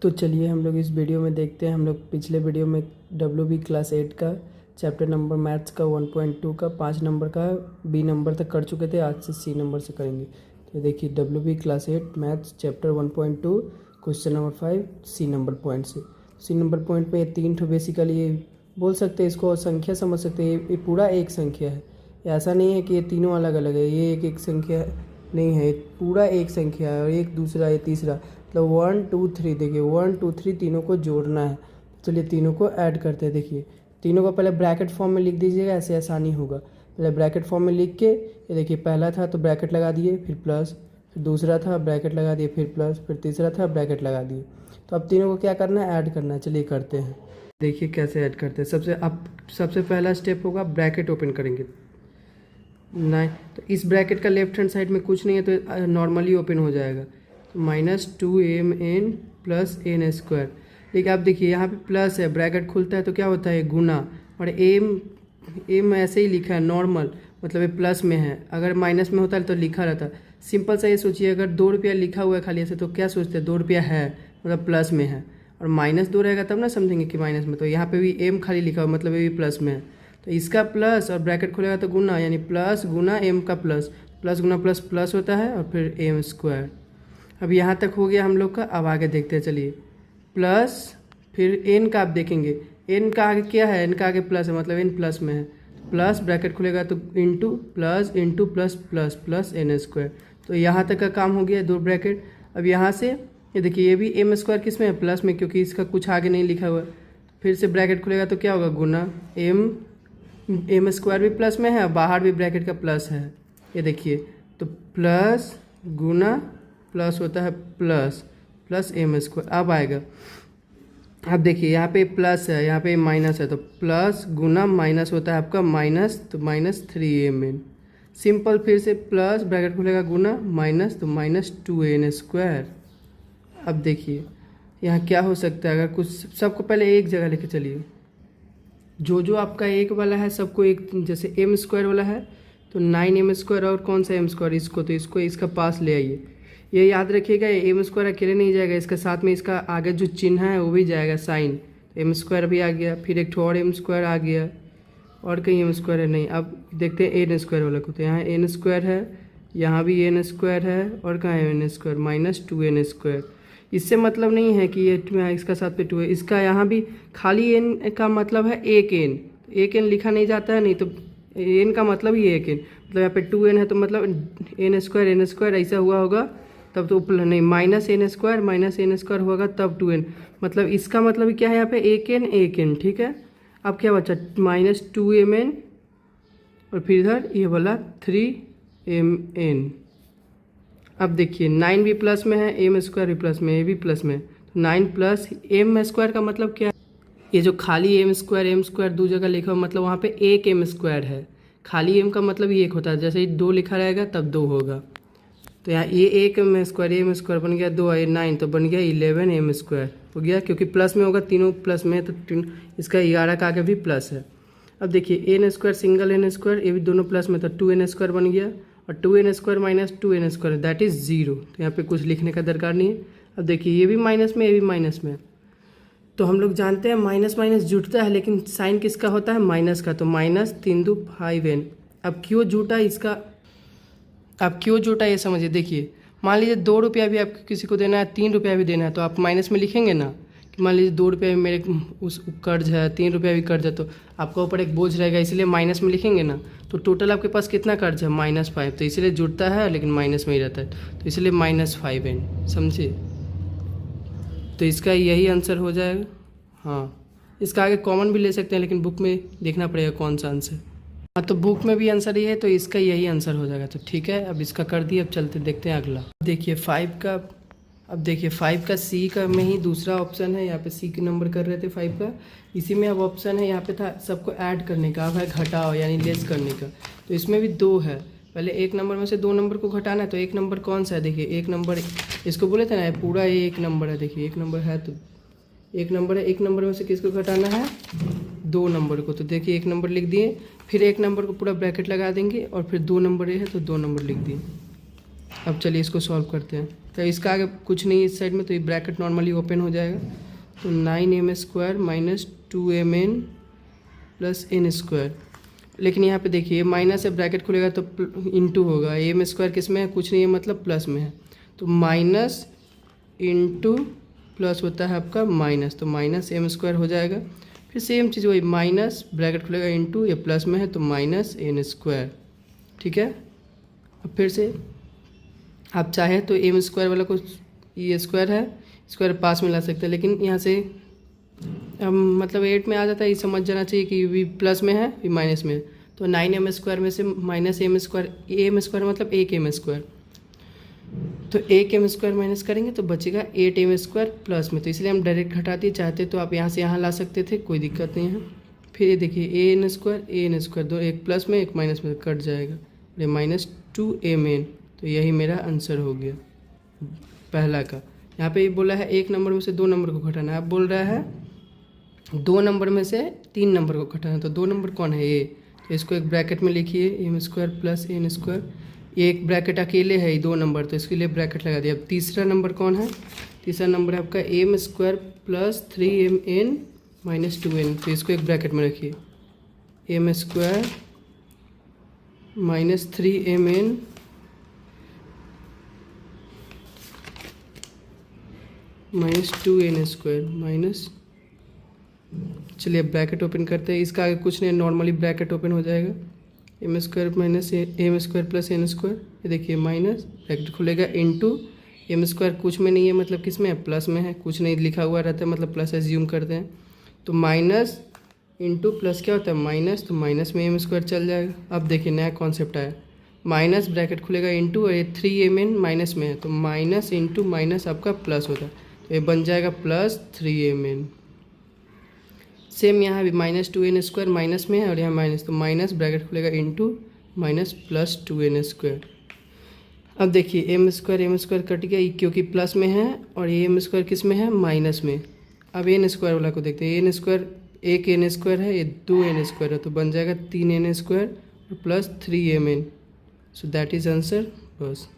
तो चलिए हम लोग इस वीडियो में देखते हैं। हम लोग पिछले वीडियो में WB क्लास 8 का चैप्टर नंबर मैथ्स का 1.2 का 5 नंबर का B नंबर तक कर चुके थे। आज से C नंबर से करेंगे। तो देखिए WB class 8 maths chapter 1.2 question number 5 C number point से। C नंबर पॉइंट में ये 3 ठो बेसिकली ये बोल सकते हैं, इसको संख्या समझ सकते हैं। ये पूरा एक संख्या है, ऐसा नहीं है कि ये तीनों अलग अलग है। ये एक संख्या नहीं है, पूरा एक संख्या है और एक दूसरा ये तीसरा, मतलब 1 2 3। देखिए 1 2 3 तीनों को जोड़ना है। चलिए तीनों को ऐड करते हैं। देखिए तीनों को पहले ब्रैकेट फॉर्म में लिख दीजिएगा, ऐसे आसानी होगा। पहले ब्रैकेट फॉर्म में लिख के ये देखिए पहला था तो ब्रैकेट लगा दिए, फिर प्लस, फिर दूसरा था ब्रैकेट लगा दिए, फिर प्लस, फिर तीसरा था ब्रैकेट लगा दिए। तो अब तीनों को क्या करना है, ऐड करना है। चलिए करते हैं। देखिए कैसे ऐड करते हैं। सबसे पहला स्टेप होगा ब्रैकेट ओपन करेंगे। नहीं तो इस ब्रैकेट का लेफ्ट हैंड साइड में कुछ नहीं है तो नॉर्मली ओपन हो जाएगा। तो -2mn + n²। लेकिन आप देखिए यहाँ पे प्लस है, ब्रैकेट खुलता है तो क्या होता है गुना, और एम ऐसे ही लिखा है नॉर्मल, मतलब ये प्लस में है। अगर माइनस में होता है तो लिखा रहता। सिंपल सा ये सोचिए, अगर 2 रुपया लिखा हुआ है खाली ऐसे तो क्या सोचते हैं 2 रुपया है मतलब प्लस में है, और -2 रहेगा तब ना समझेंगे कि माइनस में। तो यहाँ पे भी एम खाली लिखा हुआ मतलब ये भी प्लस में है, तो इसका प्लस और ब्रैकेट खुलेगा तो गुना, यानी प्लस गुना एम का प्लस, प्लस गुना प्लस प्लस होता है और फिर m²। अब यहाँ तक हो गया हम लोग का। अब आगे देखते हैं। चलिए प्लस फिर n का आप देखेंगे, n का आगे क्या है, n का आगे प्लस है मतलब n प्लस में है। प्लस ब्रैकेट खुलेगा तो into plus into plus plus plus n²। तो यहाँ तक का काम हो गया, 2 ब्रैकेट। अब यहाँ से ये देखिए ये भी m² किस में है, प्लस में, क्योंकि इसका कुछ आगे नहीं लिखा हुआ है। फिर से ब्रैकेट खुलेगा तो क्या होगा गुना m² भी प्लस में है, बाहर भी ब्रैकेट का प्लस है। ये देखिए तो प्लस गुना प्लस होता है प्लस प्लस m²। अब आएगा, अब देखिए यहाँ पे प्लस है, यहाँ पे माइनस है, तो प्लस गुना माइनस होता है आपका माइनस, तो -3mn। सिंपल। फिर से प्लस ब्रैकेट खुलेगा गुना माइनस, तो -2n²। अब देखिए यहाँ क्या हो सकता है, अगर कुछ सबको पहले एक जगह लेके चलिए। जो आपका एक वाला है सबको एक, जैसे m² वाला है तो 9m², और कौन सा m², इसको, तो इसको इसका पास ले आइए। ये याद रखिएगा, ये m² अकेले नहीं जाएगा, इसके साथ में इसका आगे जो चिन्ह है वो भी जाएगा, साइन। m² भी आ गया, फिर एक और m² आ गया, और कहीं m² है नहीं। अब देखते हैं n² वाला को, तो यहाँ n² है, यहाँ भी n² है, और कहाँ है n², -2n²। इससे मतलब नहीं है कि ये इसका साथ पे 2 है, इसका यहाँ भी खाली n का मतलब है एक n लिखा नहीं जाता है, नहीं तो n का मतलब ही एक n, मतलब यहाँ पे 2n है तो मतलब n² ऐसा हुआ होगा तब तो नहीं, -n² होगा तब 2n, मतलब इसका मतलब क्या है यहाँ पे एक n। ठीक है। अब क्या बचा, -2mn, और फिर इधर ये वाला 3mn। अब देखिए 9 भी प्लस में है, m² भी प्लस में है, ये भी प्लस में है, तो 9 प्लस m² का मतलब क्या है, ये जो खाली m² 2 जगह लिखा हुआ मतलब वहाँ पे एक m² है। खाली m का मतलब ये एक होता है, जैसे 2 लिखा रहेगा तब 2 होगा। तो यहाँ ये एक m² बन गया 2, ये 9 तो बन गया 11m² हो गया, क्योंकि प्लस में होगा, तीनों प्लस में है तो इसका 11 का आगे भी प्लस है। अब देखिए n² सिंगल n², ये भी दोनों प्लस में, तो 2n² बन गया, और 2n² - 2n² दैट इज़ 0। तो यहाँ पे कुछ लिखने का दरकार नहीं है। अब देखिए ये भी माइनस में, ये भी माइनस में, तो हम लोग जानते हैं माइनस माइनस जुटता है, लेकिन साइन किसका होता है, माइनस का, तो -3 2 5n। अब क्यों जुटा इसका, अब क्यों जुटा ये समझिए। देखिए मान लीजिए 2 रुपया भी आपको किसी को देना है, 3 रुपया भी देना है, तो आप माइनस में लिखेंगे ना, कि मान लीजिए 2 रुपया भी मेरे उस कर्ज है, 3 रुपया भी कर्ज है, तो आपका ऊपर एक बोझ रहेगा, इसलिए माइनस में लिखेंगे ना। तो टोटल आपके पास कितना कर्ज है, -5, तो इसलिए जुड़ता है लेकिन माइनस में ही रहता है, तो इसलिए -5n। समझे, तो इसका यही आंसर हो जाएगा। हाँ, इसका आगे कॉमन भी ले सकते हैं, लेकिन बुक में देखना पड़ेगा कौन सा आंसर। हाँ, तो बुक में भी आंसर ये है, तो इसका यही आंसर हो जाएगा। तो ठीक है, अब इसका कर दिए। अब चलते देखते हैं अगला। देखिए 5 का, अब देखिए 5 का C का में ही दूसरा ऑप्शन है। यहाँ पे C के नंबर कर रहे थे 5 का, इसी में अब ऑप्शन है, यहाँ पे था सबको ऐड करने का, अब है घटाओ यानी लेस करने का। तो इसमें भी 2 है, पहले एक नंबर में से 2 नंबर को घटाना है। तो एक नंबर कौन सा है, देखिए एक नंबर, इसको बोले थे ना पूरा ये एक नंबर है। देखिए एक नंबर है तो एक नंबर है, एक नंबर में से किसको घटाना है, 2 नंबर को। तो देखिए एक नंबर लिख दिए, फिर एक नंबर को पूरा ब्रैकेट लगा देंगे, और फिर 2 नंबर है तो 2 नंबर लिख दिए। अब चलिए इसको सॉल्व करते हैं। तो इसका आगे कुछ नहीं इस साइड में, तो ये ब्रैकेट नॉर्मली ओपन हो जाएगा। तो 9m² minus 2mn plus n square. लेकिन यहाँ पे देखिए माइनस से ब्रैकेट खुलेगा तो इंटू होगा, एम स्क्वायर किस में है, कुछ नहीं है मतलब प्लस में है, तो माइनस इंटू प्लस होता है आपका माइनस, तो माइनस m स्क्वायर हो जाएगा। फिर सेम चीज़ वही माइनस ब्रैकेट खुलेगा इंटू, ये प्लस में है तो माइनस n स्क्वायर। ठीक है, अब फिर से आप चाहे तो m स्क्वायर वाला को, ये स्क्वायर है, स्क्वायर पास में ला सकते हैं, लेकिन यहाँ से मतलब 8 में आ जाता है, ये समझ जाना चाहिए कि भी प्लस में है भी माइनस में है। तो 9m² में से minus m square, m square मतलब 1m स्क्वायर, तो 1m स्क्वायर माइनस करेंगे तो बचेगा 8m स्क्वायर प्लस में, तो इसलिए हम डायरेक्ट घटा दिए। चाहते तो आप यहाँ से यहाँ ला सकते थे, कोई दिक्कत नहीं है। फिर ये देखिए an स्क्वायर दो, एक प्लस में एक माइनस में कट जाएगा, ये माइनस 2mn, तो यही मेरा आंसर हो गया पहला का। यहाँ पे ये बोला है एक नंबर में से 2 नंबर को घटाना है, आप बोल रहा है 2 नंबर में से 3 नंबर को घटाना है, तो 2 नंबर कौन है ये, तो इसको एक ब्रैकेट में लिखिए m square plus n square, ये एक ब्रैकेट अकेले है ये 2 नंबर, तो इसके लिए ब्रैकेट लगा दिया। अब तीसरा नंबर कौन है, तीसरा नंबर है आपका m square plus 3mn minus 2n, तो इसको एक ब्रैकेट में रखिए, m square minus 3mn minus 2n square minus, चलिए ब्रैकेट ओपन करते हैं, इसका आगे कुछ नहीं, नॉर्मली ब्रैकेट ओपन हो जाएगा, m square minus m square plus n square, ये देखिए माइनस ब्रैकेट खुलेगा इंटू, m स्क्वायर कुछ में नहीं है मतलब किस में है, प्लस में है, कुछ नहीं लिखा हुआ रहता है मतलब प्लस एज्यूम करते हैं, तो माइनस इंटू प्लस क्या होता है माइनस, तो माइनस में m स्क्वायर चल जाएगा। अब देखिए नया कॉन्सेप्ट आया, माइनस ब्रैकेट खुलेगा इंटू, और ये 3mn माइनस में है, तो माइनस इंटू माइनस आपका प्लस होता है, तो ये बन जाएगा प्लस 3mn। सेम यहाँ भी माइनस 2n स्क्वायर माइनस में है और यहाँ माइनस, तो माइनस ब्रैकेट खुलेगा into minus plus 2n square. अब देखिए m स्क्वायर कट गया क्योंकि प्लस में है, और ये m स्क्वायर किस में है माइनस में। अब n स्क्वायर वाला को देखते हैं, n स्क्वायर एक n स्क्वायर है, ये 2n स्क्वायर है, तो बन जाएगा 3n square plus 3mn, so that is answer बस।